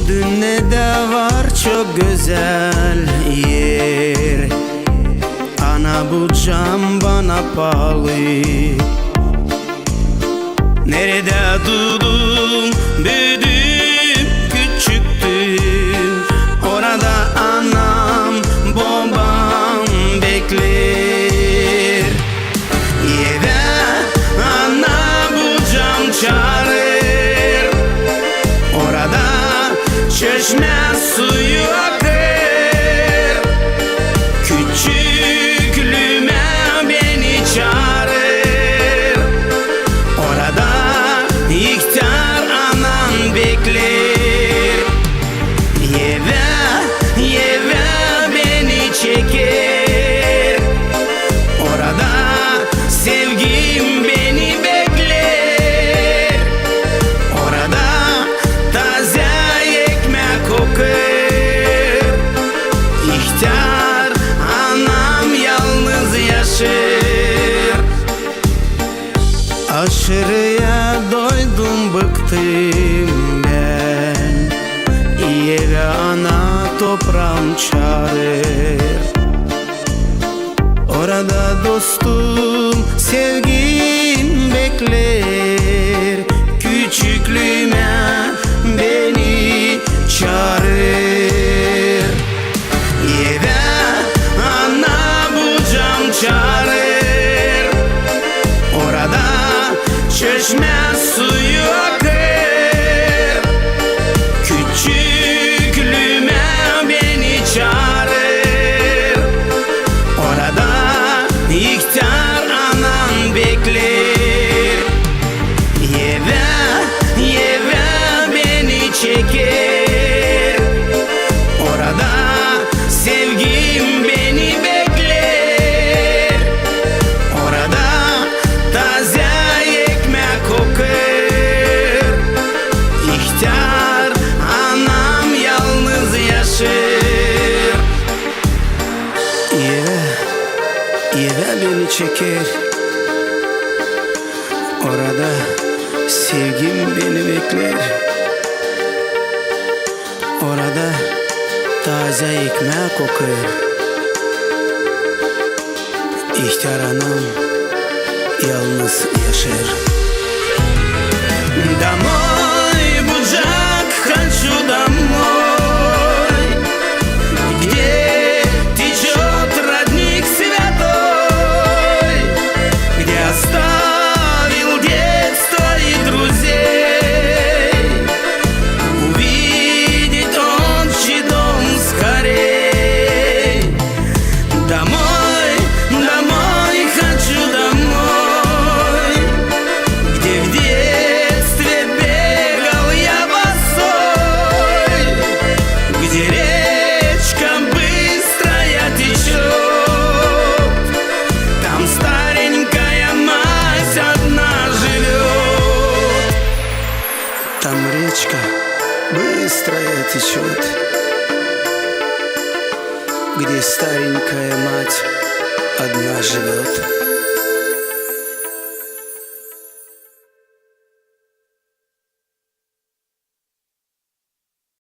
dünyada var çok güzel yer. Ana bu cam bana pahalı. Nerede doğdum, büyüdüm, küçüktüm. Orada anam, babam bekler. Eve ana bu cam çağırır. Orada çeşme suyu akır. Küçüklüğüme beni çağırır. Orada ihtar anam bekler. Yeve yeve beni çeker. Orada sevgim beni bekler. Orada taze ekmek kokar. İhtar anam yalnız yaşar. Aşırıya doydum, bıktım ben. Eve ana toprağım çağırır. Orada dostum, sevgim bekler. Küçüklüğüme beni çağırır. Eve ana bu cam çağırır. Orada çeşme suyu akır. Küçüklüğüme beni çağırır. Orada ihtar anam bekler. Yeve yeve beni çeker. Orada sevgim beni bekler. Orada taze ekmek kokar. İhtar anam yalnız yaşar. Eve beni çeker. Orada sevgim beni bekler. Orada taze ekmek kokar. İhtar anam yalnız yaşar. Домой, буджак, хочу домой, где течет родник святой, где оставил детство и друзей. Увидеть отчий дом скорей. Домой, домой, хочу домой, где в детстве бегал я босой, где речка быстрая течет. Там старенькая мать одна живет. Там речка быстрая течет, где старенькая мать одна живет.